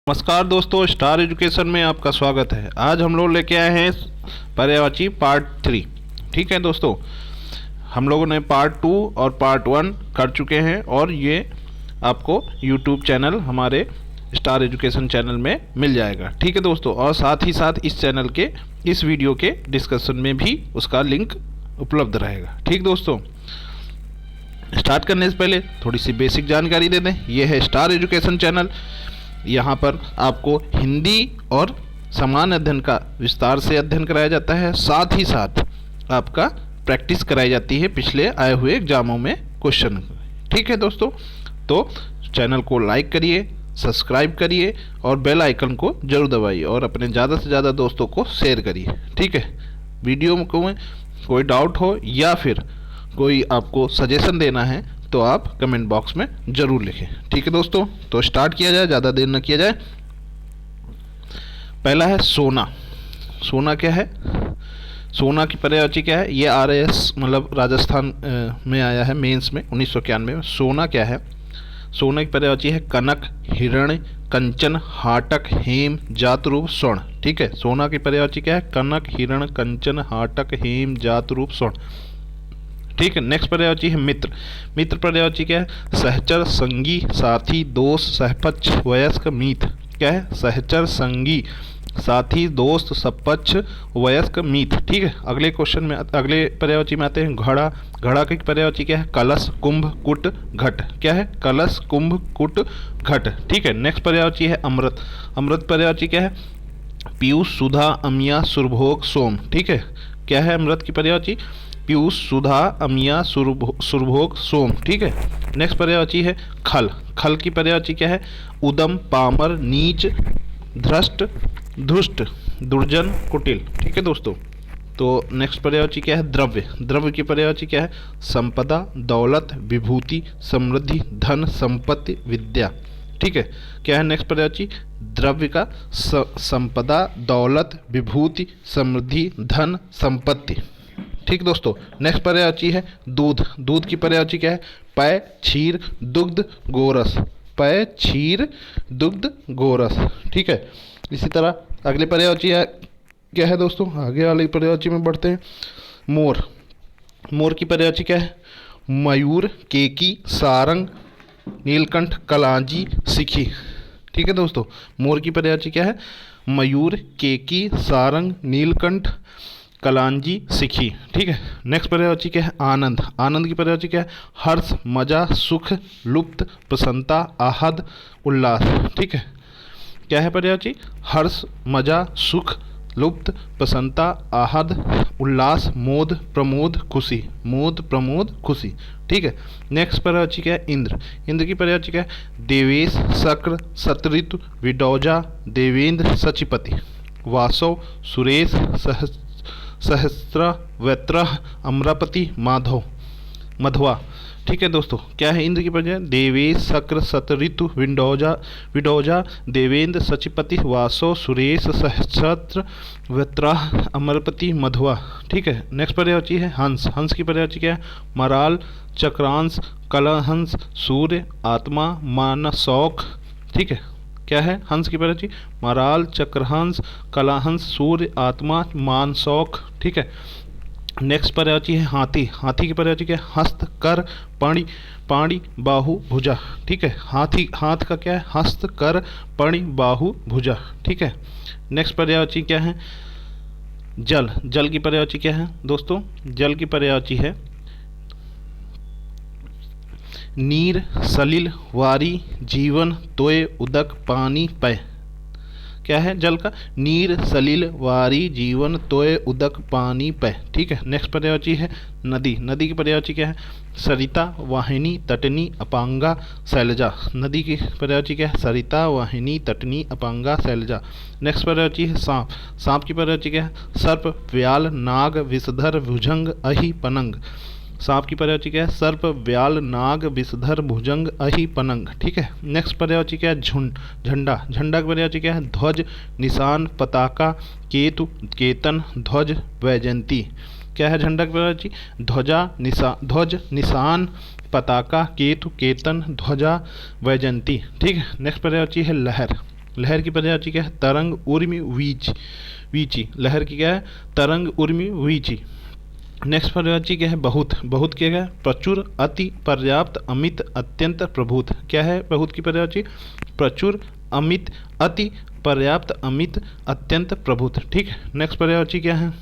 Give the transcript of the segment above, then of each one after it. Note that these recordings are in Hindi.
नमस्कार दोस्तों, स्टार एजुकेशन में आपका स्वागत है। आज हम लोग लेके आए हैं पर्यायवाची पार्ट 3। ठीक है दोस्तों, हम लोगों ने पार्ट 2 और पार्ट 1 कर चुके हैं और ये आपको यूट्यूब चैनल हमारे स्टार एजुकेशन चैनल में मिल जाएगा। ठीक है दोस्तों, और साथ ही साथ इस चैनल के इस वीडियो के डिस्कशन में भी उसका लिंक उपलब्ध रहेगा। ठीक दोस्तों, स्टार्ट करने से पहले थोड़ी सी बेसिक जानकारी दे दें। ये है स्टार एजुकेशन चैनल। यहाँ पर आपको हिंदी और सामान्य अध्ययन का विस्तार से अध्ययन कराया जाता है। साथ ही साथ आपका प्रैक्टिस कराई जाती है पिछले आए हुए एग्जामों में क्वेश्चन। ठीक है दोस्तों, तो चैनल को लाइक करिए, सब्सक्राइब करिए और बेल आइकन को जरूर दबाइए और अपने ज़्यादा से ज़्यादा दोस्तों को शेयर करिए। ठीक है, वीडियो में कोई डाउट हो या फिर कोई आपको सजेशन देना है तो आप कमेंट बॉक्स में ज़रूर लिखें। ठीक है दोस्तों, तो स्टार्ट किया जाए, ज़्यादा देर न किया जाए। पहला है सोना। सोना क्या है? सोना की पर्यायवाची क्या है? ये RAS मतलब राजस्थान में आया है मेंस में 1991 में। सोना क्या है? सोना की पर्यायवाची है कनक, हिरण्य, कंचन, हाटक, हेम, जातरूप, स्वर्ण। ठीक है, सोना की पर्यायवाची क्या है? कनक, हिरण, कंचन, हाटक, हेम, जातरूप, स्वर्ण। ठीक है, नेक्स्ट पर्यायवाची है मित्र। मित्र पर्यायवाची क्या है? सहचर, संगी, साथी, दोस्त, सहपक्ष, वयस्क, मीत। क्या है? सहचर, संगी, साथी, दोस्त, सहपक्ष, वयस्क, मीत। ठीक है, अगले क्वेश्चन में अगले पर्यायवाची में आते हैं घड़ा। घड़ा की पर्यायवाची क्या है? कलश, कुंभ, कुट, घट। क्या है? कलश, कुंभ, कुट, घट। ठीक है, नेक्स्ट पर्यायवाची है अमृत। अमृत पर्यायवाची क्या है? पीयूष, सुधा, अमिया, सुरभोग, सोम। ठीक है, क्या है अमृत की पर्यायवाची? पीयूष, सुधा, अमिया, सुरभोग, सोम। ठीक है, नेक्स्ट पर्यायवाची है खल। खल की पर्यायवाची क्या है? उदम, पामर, नीच, धृष्ट, धुष्ट, दुर्जन, कुटिल। ठीक है दोस्तों, तो नेक्स्ट पर्यायवाची क्या है? द्रव्य। द्रव्य की पर्यायवाची क्या है? संपदा, दौलत, विभूति, समृद्धि, धन, संपत्ति, विद्या। ठीक है, क्या है नेक्स्ट पर्यायवाची? द्रव्य का संपदा, दौलत, विभूति, समृद्धि, धन, संपत्ति। ठीक दोस्तों, नेक्स्ट पर्यायवाची है दूध। दूध की पर्यायवाची क्या है? पय, क्षीर, दुग्ध, गोरस। पय, क्षीर, दुग्ध, गोरस। ठीक है, इसी तरह अगले पर्यायवाची क्या है दोस्तों? आगे वाली पर्यायवाची में बढ़ते हैं। मोर। मोर की पर्यायवाची क्या है? मयूर, केकी, सारंग, नीलकंठ, कलांजी, सिखी। ठीक है दोस्तों, मोर की पर्यायवाची क्या है? मयूर, केकी, सारंग, नीलकंठ, कलांजी, सिखी। ठीक है, नेक्स्ट पर्यायवाची क्या है? आनंद। आनंद की पर्यायवाची क्या है? हर्ष, मजा, सुख, लुप्त, प्रसन्नता, आहद, उल्लास। ठीक है, क्या है पर्यायवाची? हर्ष, मजा, सुख, लुप्त, प्रसन्नता, आहद, उल्लास, मोद, प्रमोद, खुशी। मोद, प्रमोद, खुशी। ठीक है, नेक्स्ट पर्यायवाची क्या है? इंद्र। इंद्र की पर्यायवाची क्या है? देवेश, शक्र, सतऋतु, विडौजा, देवेंद्र, सचिपति, वासव, सुरेश, सहस्त्र, वैत्रह, अमरापति, माधव, मधवा। ठीक है दोस्तों, क्या है इंद्र की पर्याय? देवेश, शक्र, सतऋतु, विडौजा, देवेंद्र, सचिपति, वासव, सुरेश, सहस्त्र, वैत्रह, अमरपति, मधवा। ठीक है, नेक्स्ट पर्यायवाची है हंस। हंस की पर्यायवाची क्या है? मराल, चक्रांश, कलहंस, सूर्य, आत्मा, मानसौख। ठीक है, क्या है हंस की पर्यायवाची? मराल, चक्रहंस, कलाहंस, सूर्य, आत्मा, मानसौख। ठीक है, नेक्स्ट पर्यायवाची है हाथी। हाथी की पर्यायवाची क्या है? हस्त, कर, पाणी, पाणी, बाहु, भुजा। ठीक है, हाथी, हाथ का क्या है? हस्त, कर, पाणी, बाहु, भुजा। ठीक है, नेक्स्ट पर्यायवाची क्या है? जल। जल की पर्यायवाची क्या है दोस्तों? जल की पर्यायवाची है नीर, सलिल, वारी, जीवन, तोय, उदक, पानी, पय। क्या है जल का? नीर, सलिल, वारी, जीवन, तोय, उदक, पानी, पय। ठीक है, नेक्स्ट पर्यायवाची है नदी। नदी की पर्यायवाची क्या है? सरिता, वाहिनी, तटनी, अपांगा, शैलजा। नदी की पर्यायवाची क्या है? सरिता, वाहिनी, तटनी, अपांगा, शैलजा। नेक्स्ट पर्यायवाची है सांप। सांप की पर्यायवाची क्या है? सर्प, व्याल, नाग, विषधर, भुजंग, अहि, पनंग। सांप की पर्यायवाची क्या है? सर्प, व्याल, नाग, विषधर, भुजंग, अहि, पनंग। ठीक है, नेक्स्ट पर्यायवाची क्या है? झंडा। झंडा की पर्यायवाची क्या है? ध्वज, निशान, पताका, केतु, केतन, ध्वज, वैजयंती। क्या है झंडा की पर्यायवाची? ध्वज, निशान, पताका, केतु, केतन, ध्वजा, वैजयंती। ठीक है, नेक्स्ट पर्यायवाची है लहर। लहर की पर्यायवाची क्या है? तरंग, ऊर्मी, वीची। वीची लहर की क्या है? तरंग, ऊर्मी, वीची। नेक्स्ट पर्यायवाची क्या है? बहुत। बहुत क्या है? प्रचुर, अति, पर्याप्त, अमित, अत्यंत, प्रभूत। क्या है बहुत की पर्यायवाची? प्रचुर, अमित, अति, पर्याप्त, अमित, अत्यंत, प्रभुत। ठीक है। नेक्स्ट पर्यायवाची क्या है?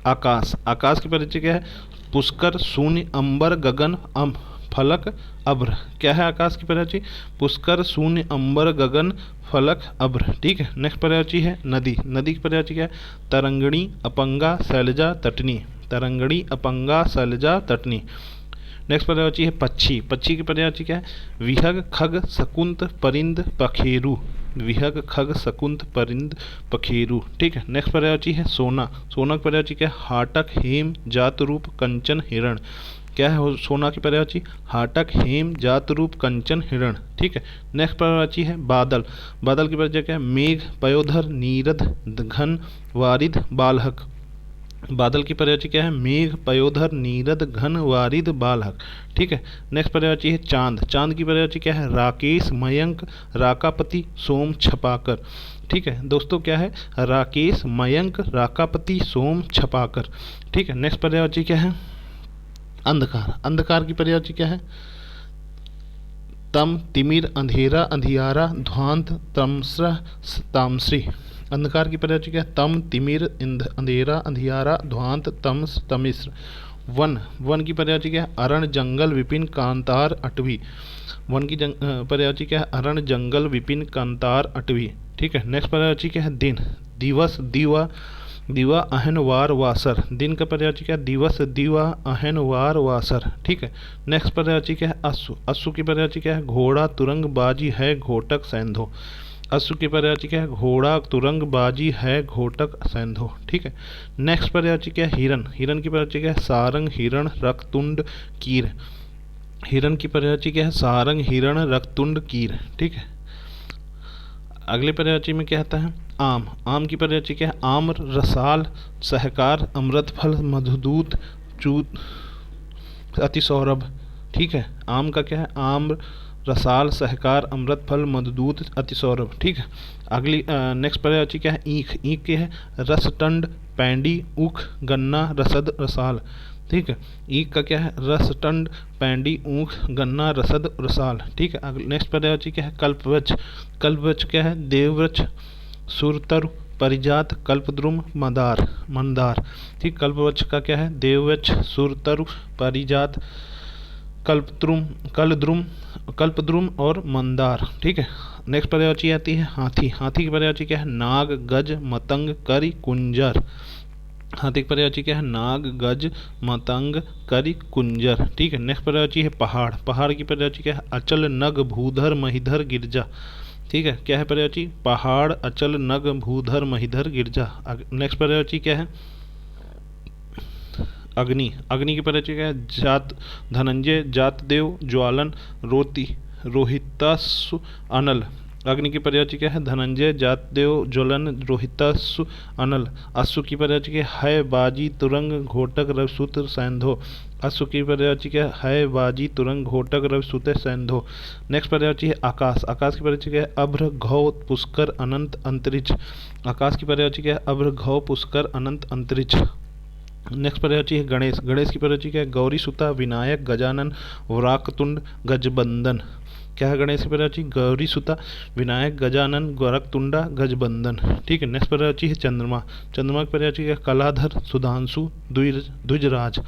आकाश। आकाश की पर्यायवाची क्या है? पुष्कर, शून्य, अंबर, गगन, फलक, अभ्र। क्या है आकाश की पर्यायवाची? पुष्कर, शून्य, अंबर, गगन, फलक, अभ्र। ठीक है। नेक्स्ट पर्यायवाची है नदी। नदी की पर्यायवाची क्या है? तरंगणी, अपंगा, शैलजा, तटनी। तरंगणी, अपंगा, शैलजा, तटनी। नेक्स्ट पर्यायवाची है पक्षी। पक्षी की पर्यायवाची क्या है? विहग, खग, शकुंत, परिंद, पखेरु। विहग, खग, शकुंत, परिंद, पखेरु। ठीक है। नेक्स्ट पर्यायवाची है सोना। सोना की पर्यायवाची क्या है? हाटक, हेम, जात रूप, कंचन, हिरण। क्या है सोना की पर्यायवाची? हाटक, हेम, जात रूप, कंचन, हिरण। ठीक है। नेक्स्ट पर्यायवाची है बादल। बादल की पर्यायवाची क्या है? मेघ, पयोधर, नीरद, घन, वारिद, बालहक। बादल की पर्यायवाची क्या है? मेघ, पयोधर, नीरद, घन, वारिद, बालहक। ठीक है। नेक्स्ट पर्यायवाची है चांद। चांद की पर्यायवाची क्या है? राकेश, मयंक, राकापति, सोम, छपाकर। ठीक है दोस्तों, क्या है? राकेश, मयंक, राकापति, सोम, छपाकर। ठीक है। नेक्स्ट पर्यायवाची क्या है? अंधकार। अंधकार की पर्यायवाची क्या है? तम, तिमिर, अंधेरा, अंधियारा, ध्वांत, तमस्र, तामसी। अंधकार की पर्यायवाची क्या है? तम, तिमिर, अंधेरा, अंधियारा, ध्वांत, तमस, तमिश्र। वन। वन की पर्यायवाची क्या है? अरण, जंगल, विपिन, कांतार, अटवी। वन की पर्यायवाची क्या है? अरण, जंगल, विपिन, कांतार, अटवी। ठीक है। नेक्स्ट पर्यायवाची क्या है? दिन। दिवस, दिवा, दिवा, अहन, वार, वासर। दिन का पर्यायवाची क्या है? दिवस, दिवा, अहन, वार, वासर। ठीक है। नेक्स्ट पर्यायवाची क्या है? अश्व। अश्व की पर्यायवाची क्या है? घोड़ा, तुरंग, बाजी, है, घोटक, सैंधो। अश्व की पर्यायवाची क्या है? घोड़ा, तुरंग, बाजी, है, घोटक, सैंधो। ठीक है। नेक्स्ट पर्यायवाची क्या है? हिरण। हिरण की पर्यायवाची क्या है? सारंग, हिरण, रक्तुंड, कीर। हिरण की पर्यायवाची क्या है? सारंग, हिरण, रक्तुंड, कीर। ठीक है। अगले पर्यायवाची में क्या आता है? आम। आम की पर्यायवाची क्या है? आम्र, रसाल, सहकार, अमृतफल, मधुदूत, चूत, अतिसौरभ। ठीक है। आम का क्या है? आम्र, रसाल, सहकार, अमृतफल, मधुदूत, अतिसौरभ। ठीक है। अगली नेक्स्ट पर्यायवाची क्या है? ईख। ईख क्या है? रसटंड, पैंडी, ऊख, गन्ना, रसद, रसाल। ठीक है। ईख का क्या है? रसटंड, पैंडी, ऊख, गन्ना, रसद, रसाल। ठीक है। नेक्स्ट पर्यायवाची क्या है? कल्पवृक्ष। कल्पवृक्ष क्या है? देववृक्ष, सुरतरु, परिजात, कल्पद्रुम, मंदार। मंदार। ठीक। कल्पवृक्ष का क्या है? देववृक्ष, सुरतरु, परिजात, कल्पद्रुम, कल्पद्रुम और मंदार। ठीक है। नेक्स्ट पर्यायवाची आती है हाथी। हाथी की पर्यायवाची क्या है? नाग, गज, मतंग, करी, कुंजर। हाथी की पर्यायवाची क्या है? नाग, गज, मतंग, करी, कुंजर। ठीक है। नेक्स्ट पर्यायवाची है पहाड़। पहाड़ की पर्यायवाची क्या है? अचल, नग, भूधर, महिधर, गिरजा। ठीक है। क्या है पर्यायवाची? पहाड़, अचल, नग, भूधर, महिधर, गिरजा। नेक्स्ट पर्यायवाची क्या है? अग्नि। अग्नि की पर्यायवाची क्या है? जात, धनंजय, जातदेव, ज्वालन, रोति, रोहितासु, अनल। अग्नि की पर्यायवाची क्या है? धनंजय, जातदेव, ज्वलन, रोहितासु, अनल। अश्व की पर्यायवाची क्या है? बाजी, तुरंग, घोटक, रविसूत्र, सैंधो। अश्व की पर्यायवाची क्या है? बाजी, तुरंग, घोटक, रविसूत्र, सैंधो। नेक्स्ट पर्यायवाची है आकाश। आकाश की पर्यायवाची क्या है? अभ्र, घौ, पुष्कर, अनंत, अंतरिक्ष। आकाश की पर्यायवाची क्या है? अभ्र, घौ, पुष्कर, अनंत, अंतरिक्ष। नेक्स्ट पर्यायवाची है गणेश। गणेश की पर्यायवाची क्या है? गौरी सुता, विनायक, गजानन, वराकतुंड, गजबंदन। क्या है गणेश की पर्यायवाची? गौरी सुता, विनायक, गजानन, गोरखतुंडा, गजबंदन। ठीक है। नेक्स्ट पर्यायवाची है चंद्रमा। चंद्रमा की पर्यायवाची क्या है? कलाधर, सुधांशु, द्विजराज।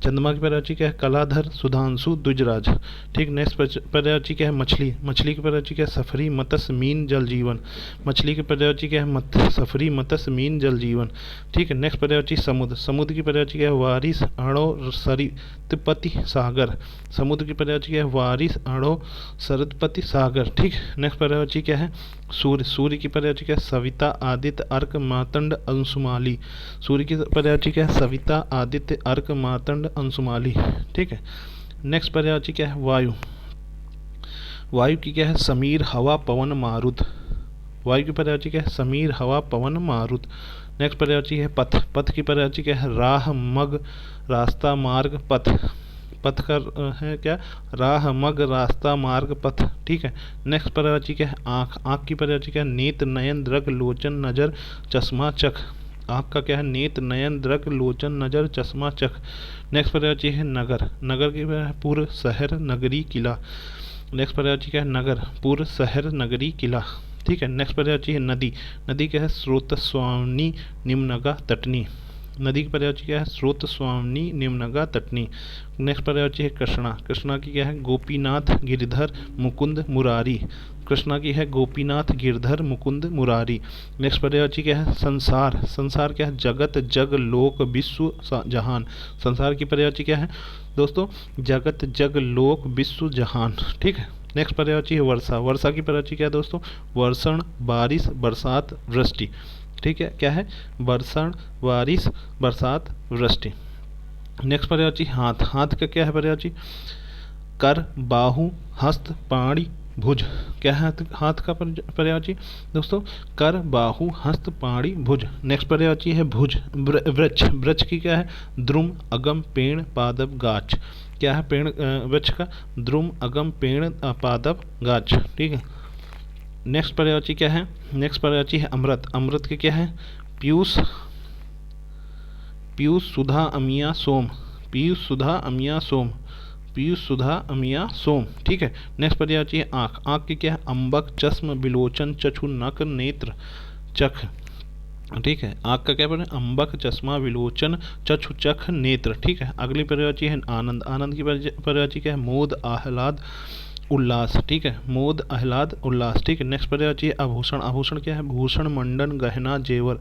चंद्रमा की पर्यायवाची क्या है? कलाधर, सुधांशु, द्विजराज। ठीक। नेक्स्ट पर्यायवाची क्या है? मछली। मछली की पर्यायवाची क्या है? सफरी, मत्स्य, मीन, जल जीवन। मछली की पर्यायवाची क्या है? सफरी, मत्स्य, मीन, जल जीवन। ठीक है। नेक्स्ट पर्यायवाची समुद्र। समुद्र की पर्यायवाची क्या है? वारिस, अणो, सरितपति, सागर। समुद्र की पर्यायवाची क्या है? वारिस, अणो, सरितपति, सागर। ठीक। नेक्स्ट पर्यायवाची क्या है? सूर्य। सूर्य की पर्यायवाची क्या है? सविता, आदित्य, अर्क, मातंड, अंशुमाली। सूर्य की पर्यायवाची क्या है? सविता, आदित्य, अर्क, मातंड, अंशुमाली। ठीक है। नेक्स्ट पर्यायवाची क्या है? वायु। वायु की क्या है? समीर, हवा, पवन, मारुत। वायु की पर्यायवाची क्या है? समीर, हवा, पवन, मारुत। नेक्स्ट पर्यायवाची है पथ। पथ की पर्यायवाची क्या है? राह, मग, रास्ता, मार्ग, पथ। पथ का है क्या, राह, मग, रास्ता, मार्ग, पथ। ठीक है। नेक्स्ट पर्यायवाची क्या है, आँख। आँख की पर्यायवाची क्या है, नेत्र, नयन, दृग, लोचन, नजर, चश्मा, चख। आँख का क्या है, नेत्र, नयन, दृग, लोचन, नजर, चश्मा, चख। नेक्स्ट पर्यायवाची है नगर। नगर की है पुर, शहर, नगरी, किला। नेक्स्ट पर्यायवाची क्या है, नगर, पुर, शहर, नगरी, किला। ठीक है। नेक्स्ट पर्यायवाची है नदी। नदी क्या है, स्रोत, स्वामिनी, निम्नगा, तटनी। नदी की पर्यायवाची क्या है, स्रोत, स्वामिनी, निम्नगा, तटनी। नेक्स्ट पर्यायवाची है कृष्णा। कृष्णा की क्या है, गोपीनाथ, गिरधर, मुकुंद, मुरारी। कृष्णा की है गोपीनाथ, गिरधर, मुकुंद, मुरारी। नेक्स्ट पर्यायवाची क्या है, संसार। संसार क्या है, जगत, जग, लोक, विश्व, जहान। संसार की पर्यायवाची क्या है दोस्तों, जगत, जग, लोक, विश्व, जहान। ठीक है। नेक्स्ट पर्यायवाची है वर्षा। वर्षा की पर्यायवाची क्या है दोस्तों, वर्षण, बारिश, बरसात, वृष्टि। ठीक है। क्या है, वर्षण, बारिश, बरसात, वृष्टि। नेक्स्ट पर्यायवाची हाथ। हाथ का क्या है पर्यायवाची, कर, बाहु, हस्त, पाणी, भुज। क्या है हाथ का पर्यायवाची दोस्तों, कर, बाहु, हस्त, पाणी, भुज। नेक्स्ट पर्यायवाची है भुज, वृक्ष। वृक्ष की क्या है, द्रुम, अगम, पेड़, पादप, गाछ। क्या है पेड़, वृक्ष का, द्रुम, अगम, पेड़, पादप, गाछ। ठीक है। नेक्स्ट पर्यायवाची क्या है, नेक्स्ट पर्यायवाची है अमृत। अमृत के क्या है, पीयूष, पीयूष, सुधा, अमिया, सोम। पीयूष, सुधा, अमिया, सोम। पीयूष, सुधा, अमिया, सोम। ठीक है। नेक्स्ट पर्यायवाची है आँख। आँख की क्या है, अम्बक, चश्म, विलोचन, चक्षु, नक, नेत्र, चख। ठीक है। आँख का क्या पढ़े, अम्बक, चश्मा, विलोचन, चक्षु, चख, नेत्र। ठीक है। अगली पर्यायवाची है आनंद। आनंद की पर्यायवाची क्या है, मोद, आह्लाद, उल्लास। ठीक है। मोद, आह्लाद, उल्लास। ठीक है। नेक्स्ट पर्यायवाची है आभूषण। आभूषण क्या है, भूषण, मंडन, गहना, जेवर।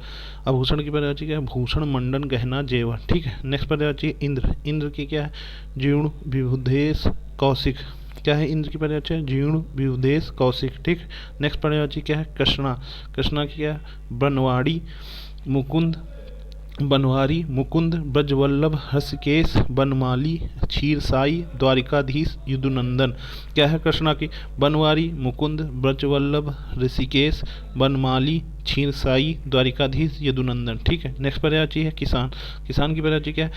आभूषण की पर्यायवाची क्या है, भूषण, मंडन, गहना, जेवर। ठीक है। नेक्स्ट पर्यायवाची है इंद्र। इंद्र की क्या है, जीर्ण, विभुदेश, कौशिक। क्या है इंद्र की पर्यायवाची है, जीर्ण, विभुदेश, कौशिक। ठीक। नेक्स्ट पर्यायवाची क्या है कृष्णा। कृष्णा की क्या है, बनवाड़ी, मुकुंद, बनवारी, मुकुंद, ब्रजवल्लभ, हर्षिकेश, बनमाली, क्षीरसाई, द्वारिकाधीश, यदुनंदन। क्या है कृष्णा की, बनवारी, मुकुंद, ब्रजवल्लभ, ऋषिकेश, बनमाली, क्षीरसाई, द्वारिकाधीश, यदुनंदन। ठीक है। नेक्स्ट पर्यायवाची है किसान। किसान की पर्यायवाची क्या है,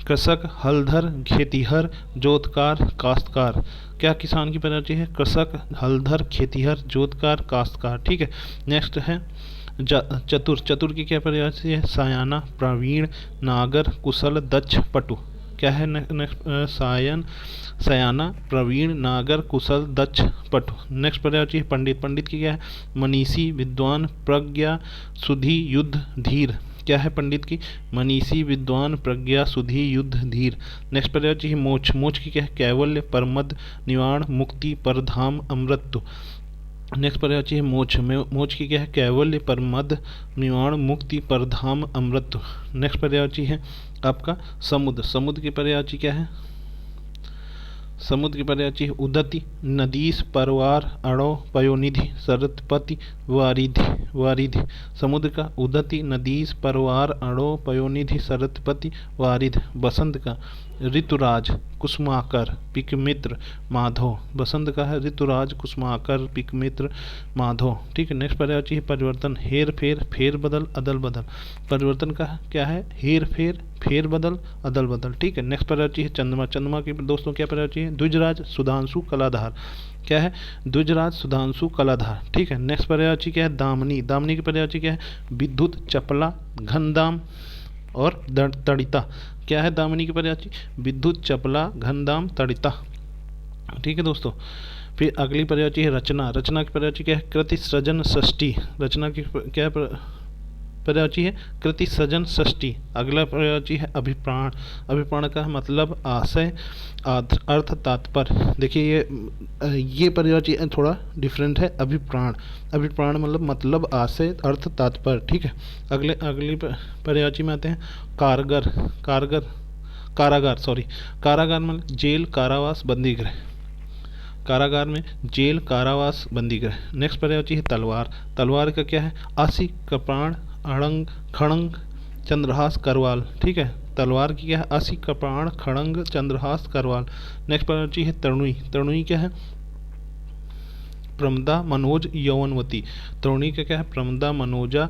कृषक, हलधर, खेतीहर, जोतकार, काश्तकार। क्या किसान की पर्यायवाची है, कृषक, हलधर, खेतीहर, जोतकार, काश्तकार। ठीक है। नेक्स्ट है चतुर। चतुर की क्या पर्यायवाची है, सायाना, प्रवीण, नागर, कुशल, दक्ष, पटु। क्या है नेक्स्ट, सायन, सयाना, प्रवीण, नागर, कुशल, दक्ष, पटु। नेक्स्ट पर्यायवाची है पंडित। पंडित की क्या है, मनीषी, विद्वान, प्रज्ञा, सुधी, युद्ध, धीर। क्या है पंडित की, मनीषी, विद्वान, प्रज्ञा, सुधी, युद्ध, धीर। नेक्स्ट पर्यायवाची है मोक्ष। मोक्ष की क्या है, कैवल्य, परमद, निवाण, मुक्ति, परधाम, अमृत। नेक्स्ट पर्यायवाची है मोक्ष। मोक्ष की क्या है, कैवल्य, परमद, निवाण, मुक्ति, परधाम, अमृत। नेक्स्ट पर्यायवाची है आपका समुद्र। समुद्र की पर्यायवाची क्या है, समुद्र की पर्यायवाची है उदति, नदीस, परवार, अणो, पयोनिधि, सरस्वती, वारिधि। वारिधि समुद्र का उदति, नदीस, परवार, अणो, पयोनिधि, सरस्वती, वारिधि। बसंत का ऋतुराज, कुसुमाकर, पिकमित्र, माधव। बसंत का है ऋतुराज, कुसुमाकर, पिकमित्र, माधव। ठीक है। नेक्स्ट पर्यायवाची है परिवर्तन, हेर फेर, फेर बदल, अदल बदल। परिवर्तन का क्या है, हेर फेर, फेर बदल, अदल बदल। ठीक है। नेक्स्ट पर्यायवाची है चंद्रमा। चंद्रमा की दोस्तों क्या पर्यायवाची है, द्विजराज, सुधांशु, कलाधार। क्या है, द्विजराज, सुधांशु, कलाधार। ठीक है। नेक्स्ट पर्यायवाची क्या है, दामिनी। दामिनी की पर्यायवाची क्या है, विद्युत, चपला, घनदाम और तड़िता। क्या है दामिनी की पर्यायवाची, विद्युत, चपला, घनदाम, तड़िता। ठीक है दोस्तों। फिर अगली पर्यायवाची है रचना। रचना की पर्यायवाची क्या है, कृति, सृजन, षष्ठी। रचना की क्या पर्यायवाची है, कृति, सृजन, षष्ठी। अगला पर्यायवाची है अभिप्राण। अभिप्राण का मतलब आशय, अर्थ, तात्पर्य। देखिए ये पर्यायवाची थोड़ा डिफरेंट है। अभिप्राण, अभिप्राण मतलब आशय, अर्थ, तात्पर्य। ठीक है। अगली पर्यायवाची में आते हैं कारगर। कारागार कारागार मतलब जेल, कारावास, बंदीगृह। कारागार में जेल, कारावास, बंदीगृह। नेक्स्ट पर्यायवाची है तलवार। तलवार का क्या है, आशी, कपाण, अड़ंग, खड़ंग, चंद्रहास, करवाल। ठीक है। तलवार की क्या है, आशी, कपाण, खड़ंग, चंद्रहास, करवाल। नेक्स्ट पर्यायवाची है तरुणी। तरुणी क्या है, प्रमदा, मनोज, यौवनवती। तरुणी का क्या है, प्रमदा, मनोजा,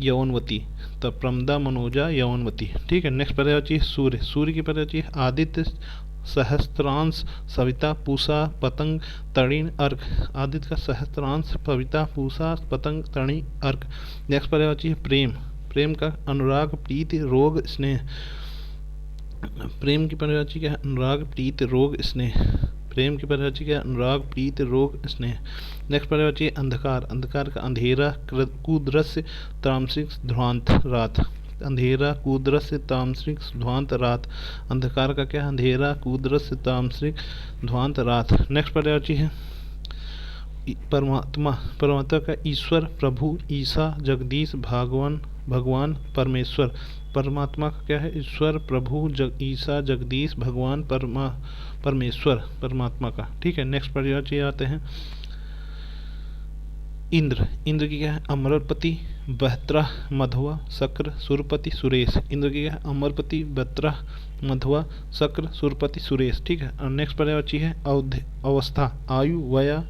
यौवनवती। तो प्रमदा, मनोजा, यौवनवती। ठीक है। नेक्स्ट पर्यायवाची है सूर्य। सूर्य की पर्यायवाची है आदित्य, सहस्त्रांश सविता पूषा पतंग तणिन अर्क। आदित्य का सहस्त्रांश सविता पूषा पतंग तणि अर्क। नेक्स्ट पर्यायवाची है प्रेम। प्रेम का अनुराग प्रीति रोग स्नेह। प्रेम की पर्यायवाची क्या है? अनुराग प्रीति रोग स्नेह। प्रेम की पर्यायवाची क्या है? अनुराग प्रीति रोग स्नेह। नेक्स्ट पर्यायवाची है अंधकार। अंधकार का अंधेरा कुदृश्य तामसिक ध्वांत रात। अंधेरा कुदृश्य तामसिक ध्वांत रात। अंधकार का क्या है? अंधेरा कुदृश्य तामसिक ध्वांत रात। नेक्स्ट पर्यायवाची है परमात्मा। परमात्मा का ईश्वर प्रभु ईसा जगदीश भगवान भगवान परमेश्वर। परमात्मा का क्या है? ईश्वर प्रभु ईसा जगदीश भगवान परमेश्वर परमात्मा का। ठीक है। नेक्स्ट पर्यायवाची आते हैं इंद्र। इंद्र की क्या है? अमरपति बहत्रा मधुआ शक्र सुरपति सुरेश। इंद्र की क्या है? अमरपति बहत्रा मधुआ शक्र सुरपति सुरेश। ठीक है। और नेक्स्ट पर्यायवाची है अवस्था। आयु वया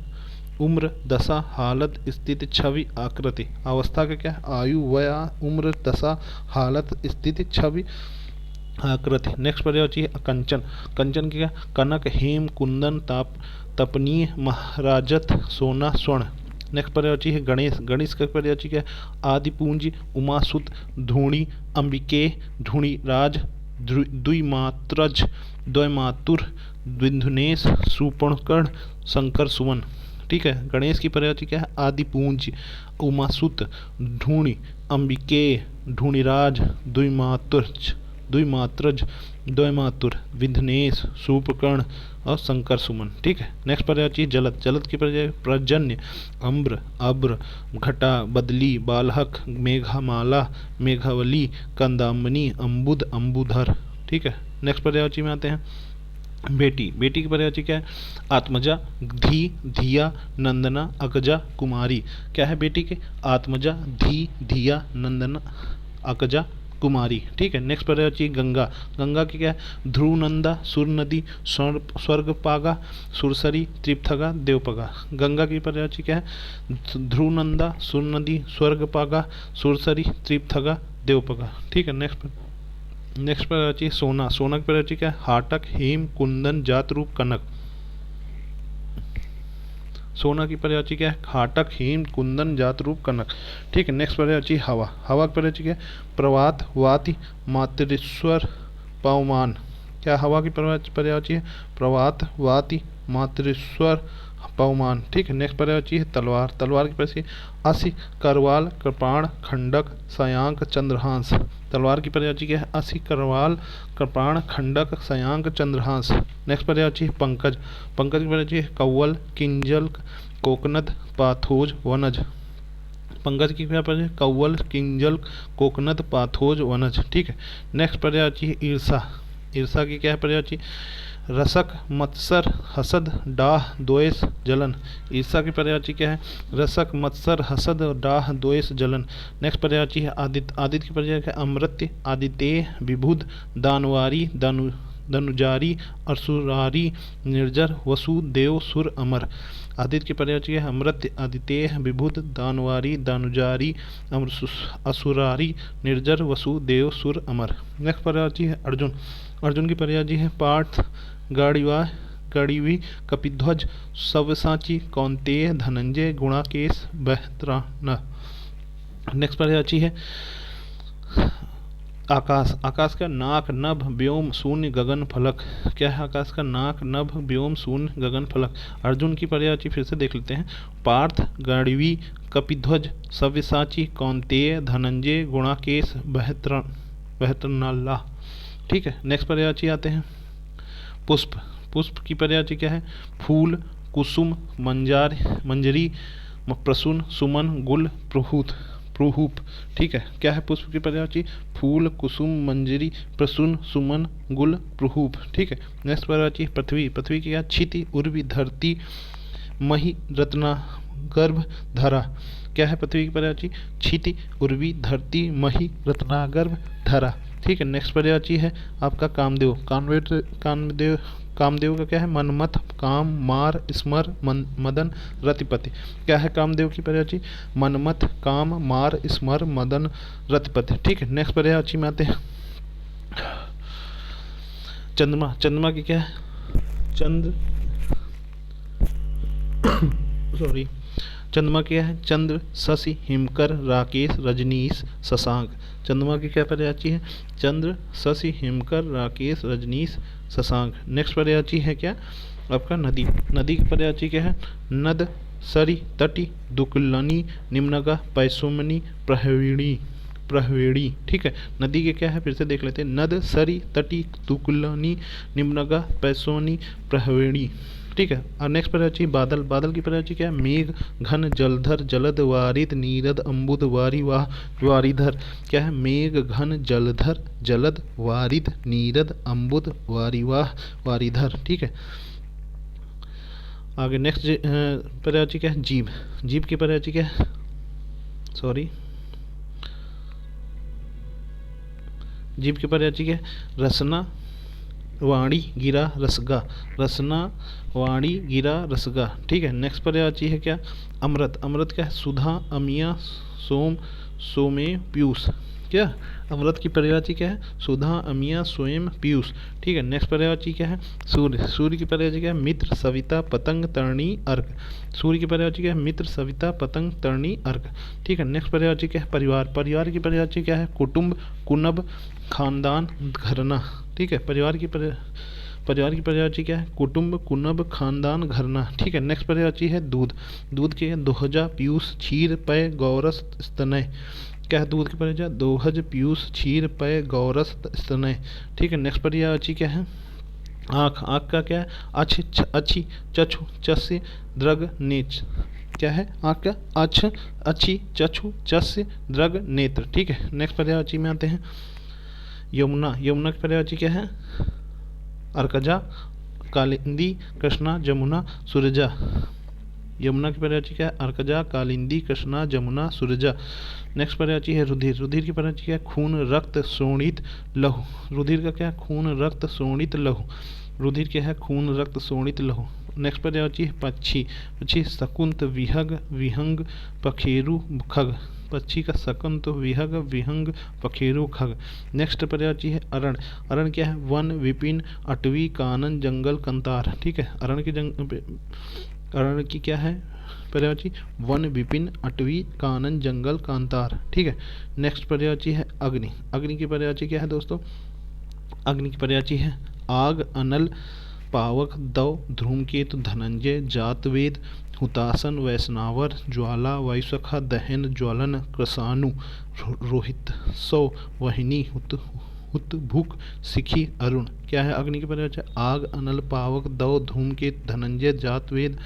उम्र दशा हालत स्थिति छवि आकृति। अवस्था का क्या है? आयु वया उम्र दशा हालत स्थिति छवि आकृति। नेक्स्ट पर्यायवाची है कंचन। कंचन की क्या? कनक हेम कुंदन तपनीय महाराजत सोना स्वर्ण। नेक्स्ट पर्यायवाची है गणेश। गणेश का पर्यायवाची क्या है? आदिपूंज उमासुत धूणि अंबिके धूणिराज द्विमात्रज द्वैमातुर द्विंधुनेश सुपर्णकर्ण शंकर सुमन। ठीक है। गणेश की पर्यायवाची क्या है? आदिपूंज उमासुत धूणि अंबिके धूणिराज द्विमात्रज द्वैमातुर विंध्यनेश सूर्पकर्ण और शंकर सुमन। ठीक है। नेक्स्ट पर्यायवाची जलद। जलद की पर्याय पर्जन्य अम्र अब्र घटा बदली बालहक मेघामाला मेघावली कंदामनी अम्बुद अम्बुधर। ठीक है। नेक्स्ट पर्यायवाची में आते हैं बेटी। बेटी की पर्यायवाची क्या है? आत्मजा धी धिया नंदना अकजा कुमारी। क्या है बेटी के? आत्मजा धी धिया नंदना अकजा कुमारी। ठीक है। नेक्स्ट पर्यायवाची गंगा। गंगा की क्या है? ध्रुव नंदा सुर नदी स्वर्गपागा सुरसरी त्रिपथगा देवपगा। गंगा की पर्यायवाची क्या है? ध्रुव नंदा सुर नदी स्वर्गपागा सुरसरी त्रिपथगा देवपगा। ठीक है। नेक्स्ट पर्यायवाची सोना। सोना की पर्यायवाची क्या है? हाटक हेम कुंदन जात रूप कनक। सोना की पर्यायवाची क्या है? हाटक हेम कुंदन जात रूप कनक। ठीक है। नेक्स्ट पर्यायवाची हवा। हवा की पर्यायवाची क्या है? प्रवात वाति मातृश्वर पवमान। क्या हवा की पर्यायवाची है? प्रवात वाति मातृश्वर पवमान। ठीक है। नेक्स्ट पर्यायवाची है तलवार। तलवार की पर्यायवाची असि करवाल कृपाण खंडक सयांक चंद्रहांस। तलवार की पर्यायवाची क्या है? असि करवाल कृपाण खंडक सयांक चंद्रहांस। नेक्स्ट पर्यायवाची है पंकज। पंकज की पर्यायवाची है कव्वल किंजल कोकनद पाथोज वनज। पंकज की क्या पर्यायवाची? कव्वल किंजल कोकनद पाथोज वनज। ठीक है। नेक्स्ट पर्यायवाची है ईर्षा। ईर्षा की क्या है पर्यायवाची? रसक मत्सर हसद डाह द्वेष जलन। ईर्षा की पर्यायवाची क्या है? रसक मत्सर हसद डाह द्वेष जलन। नेक्स्ट पर्यायवाची है आदित्य। आदित्य की पर्यायवाची है अमृत्य आदितेय विबुध दानवारी दनुजारी असुरारी निर्जर वसु देव सुर अमर। आदित्य की पर्यायवाची है अमृत्य आदितेय विबुध दानवारी दानुजारी असुरारी निर्जर वसु देव सुर अमर। नेक्स्ट पर्यायवाची है अर्जुन। अर्जुन की पर्यायवाची है पार्थ गणिवी कपिध्वज सव्यसाची कौंतेय धनंजय गुणाकेश बहत्रान। नेक्स्ट पर्यायवाची है आकाश। आकाश का नाक नभ व्योम शून्य गगन फलक। क्या है आकाश का? नाक नभ व्योम शून्य गगन फलक। अर्जुन की पर्यायवाची फिर से देख लेते हैं। पार्थ गणिवी कपिध्वज सव्यसाची कौंतेय धनंजय गुणाकेश बहत्रनाला। ठीक है। नेक्स्ट पर्यायवाची आते हैं पुष्प। पुष्प की पर्यायवाची क्या है? फूल कुसुम मंजरी प्रसून सुमन गुल प्रूहूप। ठीक है। क्या है पुष्प की पर्यायवाची? फूल कुसुम मंजरी प्रसून सुमन गुल प्रूहूप। ठीक है। नेक्स्ट पर्यायवाची पृथ्वी। पृथ्वी की क्या? क्षिति उर्वी धरती मही रत्ना गर्भ धरा। क्या है पृथ्वी की पर्यायवाची? क्षिति उर्वी धरती मही रत्नागर्भ धरा। ठीक है। नेक्स्ट पर्यायवाची है आपका कामदेव। कामदेव का क्या है? मनमथ काम मार स्मर मदन रतिपति। क्या है कामदेव की पर्यायवाची? मनमथ काम मार स्मर मदन रतिपति। ठीक है। नेक्स्ट पर्यायवाची में आते हैं चंद्रमा। चंद्रमा की क्या है? चंद्र सॉरी चंद्रमा क्या है? चंद्र, शशि, हिमकर, राकेश, रजनीश, शशांक। चंद्रमा की क्या पर्यायवाची है? चंद्र, शशि, हिमकर, राकेश, रजनीश, शशांक। नेक्स्ट पर्यायवाची है क्या? आपका नदी। नदी की पर्यायवाची क्या है? नद, सरी, तटी, दुकुलनी, निम्नगा, पैसोमनी, प्रहवीणी। प्रहवेणी, ठीक है। नदी के क्या है? फिर से देख लेते हैं। नद, सरी, तटी, तुकुलनी, निम्नगा, पैसोनी, प्रहवेणी, ठीक है। और नेक्स्ट पर्यायवाची बादल। बादल की पर्यायवाची क्या है? मेघ, घन, जलधर, जलद, वारिद, नीरद, अम्बुद, वारिवाह, वारिधर। क्या है? मेघ, घन, जलधर, जलद, वारिद, नीरद, अम्बुद, वारिवाह, वारिधर, ठीक है। आगे नेक्स्ट पर्यायवाची क्या है? जीव। जीव की पर्यायवाची क्या है? सॉरी, जीव की पर्यायवाची क्या है? रसना, वाणी, गिरा, रसगा। रसना, वाणी, गिरा, रसगा, ठीक है। नेक्स्ट पर्यायवाची है क्या? अमृत। अमृत क्या है? सुधा, अमिया, सोम, सोमे, पीयूष। क्या? अमृत की पर्यायवाची क्या है? सुधा, अमिया, स्वयं, पीयूष, ठीक है। नेक्स्ट पर्यायवाची क्या है? सूर्य। सूर्य की पर्यायवाची क्या है? मित्र, सविता, पतंग, तरणी, अर्क। सूर्य की पर्यायवाची क्या है? मित्र, सविता, पतंग, तरणी, अर्क, ठीक है। नेक्स्ट पर्यायवाची क्या है? परिवार। परिवार की पर्यायवाची क्या है? कुटुंब, कुनब, खानदान, घरना, ठीक है। परिवार की पर्यायवाची क्या है? कुटुंब, कुनब, खानदान, घरना, ठीक है। नेक्स्ट पर्यायवाची है दूध। दूध की है? दोहजा, पीयूष, क्षीर, पय, गौरस, स्तनय। क्या है दूध की पर्यायवाची? दोहज, पीयूष, क्षीर, पय, गौरस, स्तनय, ठीक है। नेक्स्ट पर्यायवाची क्या है? आँख। आँख का क्या है? अच्छ, अच्छी, चक्षु, चस्य, द्रग, नेच। क्या है? आँख का अच्छ, अच्छी, चक्षु, चस्य, द्रग, नेत्र, ठीक है। नेक्स्ट पर्यायवाची में आते हैं। यमुना। यमुना की पर्यायवाची क्या है? अर्कजा, कालिंदी, कृष्णा, जमुना, सुरजा। यमुना की पर्यायवाची क्या है? अर्कजा, कालिंदी, कृष्णा, जमुना, सुरजा। नेक्स्ट पर्यायवाची है रुधिर। रुधिर की पर्यायवाची क्या है? खून, रक्त, शोणित, लहू। रुधिर का क्या है? खून, रक्त, शोणित, लहू। रुधिर क्या है? खून, रक्त, शोणित, लहू। नेक्स्ट पर्यायवाची है पक्षी। पक्षी शकुंत, विहग, विहंग, पखेरु, खग। पक्षी का शकुंत, विहग, विहंग, पखेरु, खग। नेक्स्ट पर्यायवाची है अरण। अरण क्या है? वन, विपिन, अटवी, कानन, जंगल, कंतार, ठीक है। अरण की क्या है पर्यायवाची? वन, विपिन, अटवी, कानन, जंगल, कांतार, ठीक है। नेक्स्ट पर्यायवाची है अग्नि। अग्नि की पर्यायवाची क्या है दोस्तों? अग्नि की पर्यायवाची है आग, अनल, पावक, दव, धूमकेतु, धनंजय, जातवेद, हुतासन, वैष्णावर, ज्वाला, वायुसखा, दहन, ज्वलन, कृषाणु, रोहित, सौ, वहिनी, हुत, भूख, सिखी, अरुण। क्या है अग्नि की पर्यायवाची? आग, अनल, पावक, दव, धूमकेतु, धनंजय, जातवेद,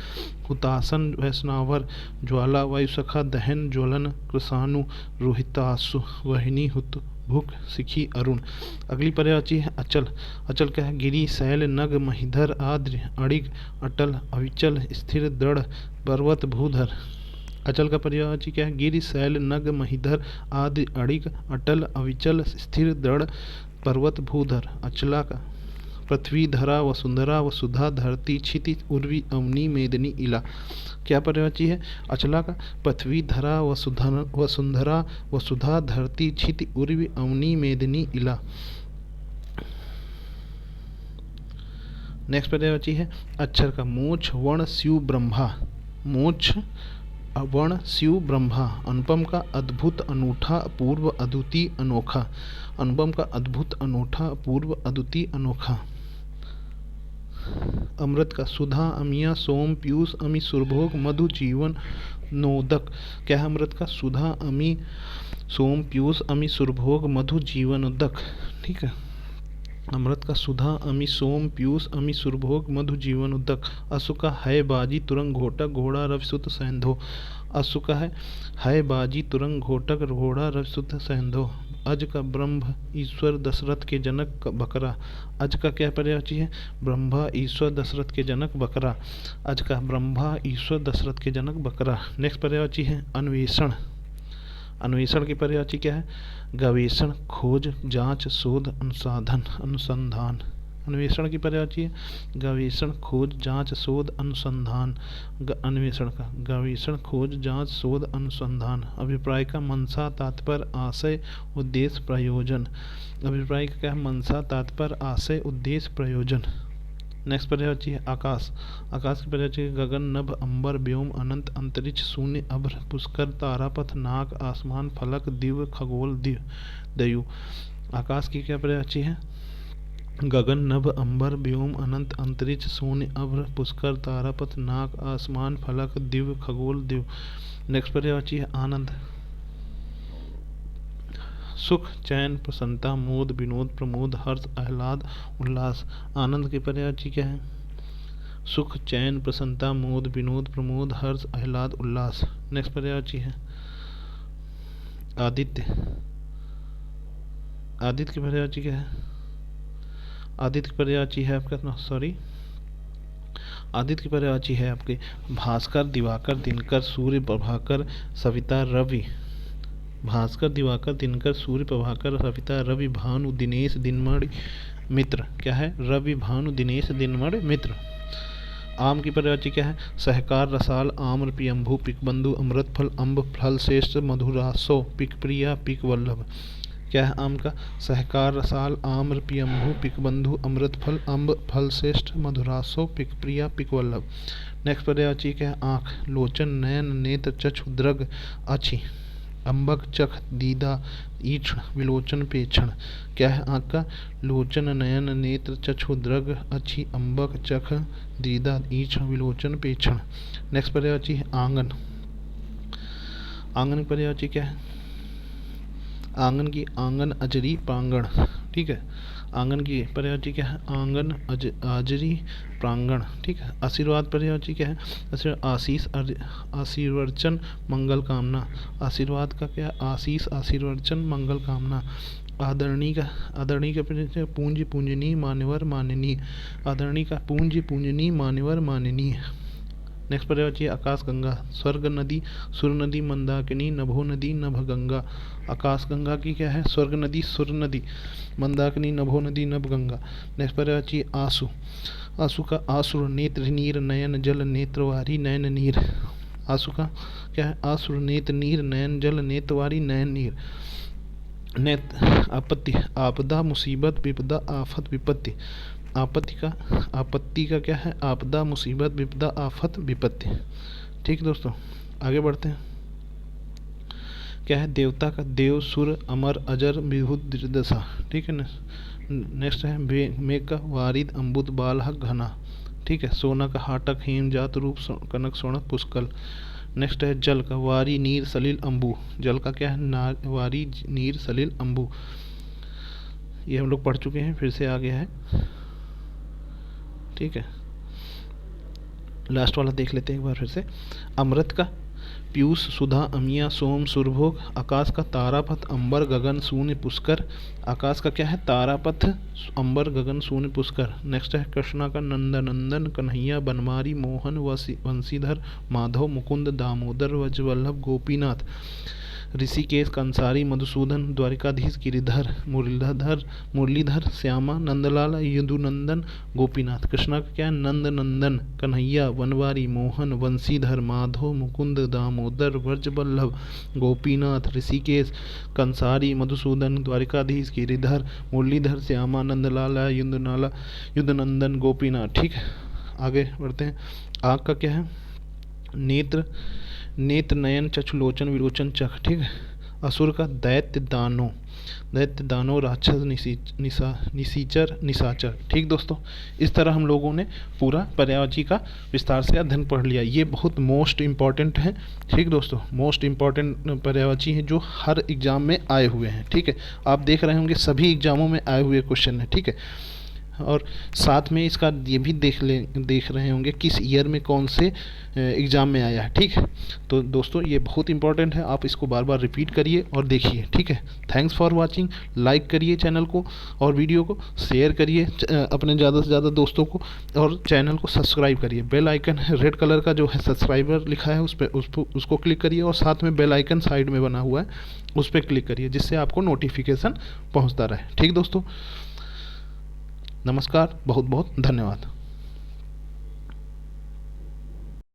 हुतासन, वैष्णावर, ज्वाला, वायुसखा, दहन, ज्वलन, कृषाणु, रोहितासु, वहिनी, हुत, भूख, सिखी, अरुण। अगली पर्यायवाची है अचल। अचल क्या है? गिरी, शैल, नग, महिधर, आद्र, अड़िग, अटल, अविचल, स्थिर, दृढ़, पर्वत, भूधर। अचल का पर्यायवाची क्या है? गिरि, शैल, नग, महिधर, आदि, अड़िग, अटल, अविचल, स्थिर, दृढ़, पर्वत, भूधर। अचला का पृथ्वी, धरा, वसुंधरा, वसुधा, धरती, क्षिति, उर्वी, अवनी, मेदिनी, इला। क्या पर्यायवाची है अचला का? पृथ्वी, धरा, वसुंधरा, वसुधा, धरती, क्षिति, उर्वी, अवनी, मेदिनी, इला। नेक्स्ट पर्यायवाची है अक्षर का? मोक्ष, वर्ण, शिव, ब्रह्मा। मोक्ष, वर्ण, शिव, ब्रह्मा। अनुपम का? अद्भुत, अनूठा, अपूर्व, अद्वितीय, अनोखा। अनुपम का? अद्भुत, अनूठा, अपूर्व, अद्वितीय, अनोखा। अमृत का? सुधा, अमिया, सोम, पीयूष, अमि, सुरभोग, मधु, जीवन, नोदक। क्या है अमृत का? सुधा, अमि, सोम, पीयूष, अमि, सुरभोग, मधु, जीवनोदक, ठीक है। अमृत का? सुधा, अमि, सोम, पीयूष, अमि, सुरभोग, मधु, जीवनोदक। अशु का? है, बाजी, तुरंग, घोटक, घोड़ा, रविसुत, सैंधो। अशु का है बाजी, तुरंग, घोटक, घोड़ा, रविसुत, सैंधो। अज का? ब्रह्म, ईश्वर, दशरथ के जनक, बकरा। अज का क्या पर्यायवाची है? ब्रह्मा, ईश्वर, दशरथ के जनक, बकरा। अज का? ब्रह्मा, ईश्वर, दशरथ के जनक, बकरा। नेक्स्ट पर्यायवाची है अन्वेषण। अन्वेषण की पर्यायवाची क्या है? गवेषण, खोज, जांच, शोध, अनुसंधान, अनुसंधान। अन्वेषण की पर्यायवाची है गवेषण, खोज, जांच, शोध, अनुसंधान। अन्वेषण का? गवेषण, खोज, जांच, शोध, अनुसंधान। अभिप्राय का? मंशा, तात्पर्य, आशय, उद्देश्य, प्रयोजन। अभिप्राय का क्या है? मंशा, तात्पर्य, आशय, उद्देश्य, प्रयोजन। नेक्स्ट पर्यायवाची है आकाश। आकाश की पर्यायवाची है गगन, नभ, अंबर, व्योम, अनंत, अंतरिक्ष, शून्य, अभ्र, पुष्कर, तारापथ, नाग, आसमान, फलक, दिव्य, खगोल, दयु। आकाश की क्या पर्यायवाची है? गगन, नभ, अंबर, व्योम, अनंत, अंतरिक्ष, शून्य, अभ्र, पुष्कर, तारापथ, नाग, आसमान, फलक, दिव्य, खगोल, दयु। नेक्स्ट पर्यायवाची है आनंद। सुख, चैन, प्रसन्नता, मोद, विनोद, प्रमोद, हर्ष, आह्लाद, उल्लास। आनंद की पर्यायवाची क्या है? सुख, चैन, प्रसन्नता, मोद, विनोद, प्रमोद, हर्ष, आह्लाद, उल्लास। नेक्स्ट पर्यायवाची है आदित्य। आदित्य की पर्यायवाची क्या है? आदित्य की पर्यायवाची है आपका आदित्य की पर्यायवाची है आपके भास्कर, दिवाकर, दिनकर, सूर्य, प्रभाकर, सविता, रवि। भास्कर, दिवाकर, दिनकर, सूर्य, प्रभाकर, सविता, रवि, भानु, दिनेश, दिनमणि, मित्र। क्या है? रवि, भानु, दिनेश, दिनमणि, मित्र। आम की पर्यायवाची क्या है? सहकार, रसाल, आम्र, पियंभू, पिकबंधु, अमृतफल, अम्ब, फल श्रेष्ठ, मधुरासो, पिकप्रिया, पिकवल्लभ। क्या है आम का? सहकार, रसाल, आम्र, पियंभू, पिकबंधु, अमृतफल, अम्ब, फल श्रेष्ठ, मधुरासो, पिकप्रिया, पिकवल्लभ। नेक्स्ट पर्यायवाची क्या है? आँख, लोचन, नयन, नेत्र, चक्षु, दृग, अच्छी, अम्बक, चख, दीदा, ईक्षण, विलोचन, पेक्षण। क्या है आँख का? लोचन, नयन, नेत्र, चक्षु, दृग, अच्छी, अम्बक, चख, दीदा, ईक्षण, विलोचन, पेक्षण। नेक्स्ट पर्यायवाची है आंगन। आंगन की पर्यायवाची क्या है? आंगन की आंगन, अजरी, प्रांगण। ठीक है, आंगन की पर्यायवाची क्या है? आंगन, अजरी, प्रांगण। ठीक है, आशीर्वाद पर्यायवाची क्या है? आशीष, आशीर्वचन, मंगल कामना। आशीर्वाद का क्या? आशीष, आशीर्वचन, मंगल कामना। आदरणीय का पर्यायवाची पूंजी, पूंजनीय, मान्यवर, माननीय। आदरणीय का पूंजी, पूंजनीय, मान्यवर, माननीय। नेक्स्ट पर्यायवाची आकाश गंगा, स्वर्ग नदी, सुर नदी, मंदाकिनी, नभो नदी, नभगंगा। आकाश गंगा की क्या है? स्वर्ग नदी, सुर नदी, मंदाकिनी, नभो नदी, नभगंगा। नेक्स्ट पर्यायवाची आंसू। आंसू का आसुर, नेत्र, नीर, नयन, जल, नेत्रवारी, नयन, नीर। आंसू का क्या है? आसुर, नेत्र, नीर, नयन, जल, नेत्रवारी, नयन, नीर। आपत्ति, आपदा, मुसीबत, विपदा, आफत, विपत्ति। आपत्ति का क्या है? आपदा, मुसीबत, विपदा, आफत, विपत्ति। ठीक है दोस्तों, आगे बढ़ते हैं। क्या है? देवता का देव, सुर, अमर, अजर, विभुत, दुर्दशा। ठीक है ना। नेक्स्ट है मेघ का वारिद, अम्बुद, बालहक, घना। ठीक है, सोना का हाटक, हेम, जात, रूप, कनक, सोनक, पुष्कल। नेक्स्ट है जल का वारी, नीर, सलिल, अम्बु। जल का क्या है? वारी, नीर, सलिल, अम्बु। ये हम लोग पढ़ चुके हैं, फिर से आ गया है। ठीक है, लास्ट वाला देख लेते हैं एक बार फिर से। अमृत का पीयूष, सुधा, अमिया, सोम, सुरभोग। आकाश का तारापथ, अंबर, गगन, शून्य, पुष्कर। आकाश का क्या है? तारापथ, अंबर, गगन, शून्य, पुष्कर। नेक्स्ट है कृष्णा का नंदनंदन, कन्हैया, बनमारी, मोहन, वंशीधर, माधव, मुकुंद, दामोदर, व्रजवल्लभ, गोपीनाथ। ऋषिकेश, कंसारी, मधुसूदन, द्वारिकाधीश, गिरिधर, मुरलीधर, श्यामा, नंदलाल, यदुनंदन, गोपीनाथ। कृष्णा का क्या है? नंदनंदन, कन्हैया, बनवारी, मोहन, वंशीधर, माधव, मुकुंद, दामोदर, व्रजवल्लभ, गोपीनाथ, ऋषिकेश, कंसारी, मधुसूदन, द्वारिकाधीश, गिरिधर, मुरलीधर, श्यामा, नंदलाल, यदुनंदन, गोपीनाथ। ठीक है, आगे बढ़ते हैं। आँख का क्या है? नेत्र, नयन, चक्षु, लोचन, विलोचन, चख। ठीक है, असुर का दैत्य, दानो, राक्षस, निशाचर, निशाचर। ठीक दोस्तों, इस तरह हम लोगों ने पूरा पर्यायवाची का विस्तार से अध्ययन पढ़ लिया। ये बहुत मोस्ट इम्पॉर्टेंट है। ठीक दोस्तों, मोस्ट इम्पॉर्टेंट पर्यायवाची हैं जो हर एग्ज़ाम में आए हुए हैं। ठीक है, आप देख रहे होंगे सभी एग्ज़ामों में आए हुए क्वेश्चन हैं। ठीक है, और साथ में इसका ये भी देख रहे होंगे किस ईयर में कौन से एग्ज़ाम में आया है। ठीक है, तो दोस्तों ये बहुत इंपॉर्टेंट है, आप इसको बार बार रिपीट करिए और देखिए। ठीक है, थैंक्स फॉर वाचिंग। लाइक करिए चैनल को और वीडियो को शेयर करिए अपने ज़्यादा से ज़्यादा दोस्तों को, और चैनल को सब्सक्राइब करिए। बेल आइकन रेड कलर का जो है सब्सक्राइबर लिखा है उस पर उसको क्लिक करिए, और साथ में बेल आइकन साइड में बना हुआ है उस पर क्लिक करिए, जिससे आपको नोटिफिकेशन पहुँचता रहे। ठीक दोस्तों, नमस्कार, बहुत बहुत धन्यवाद।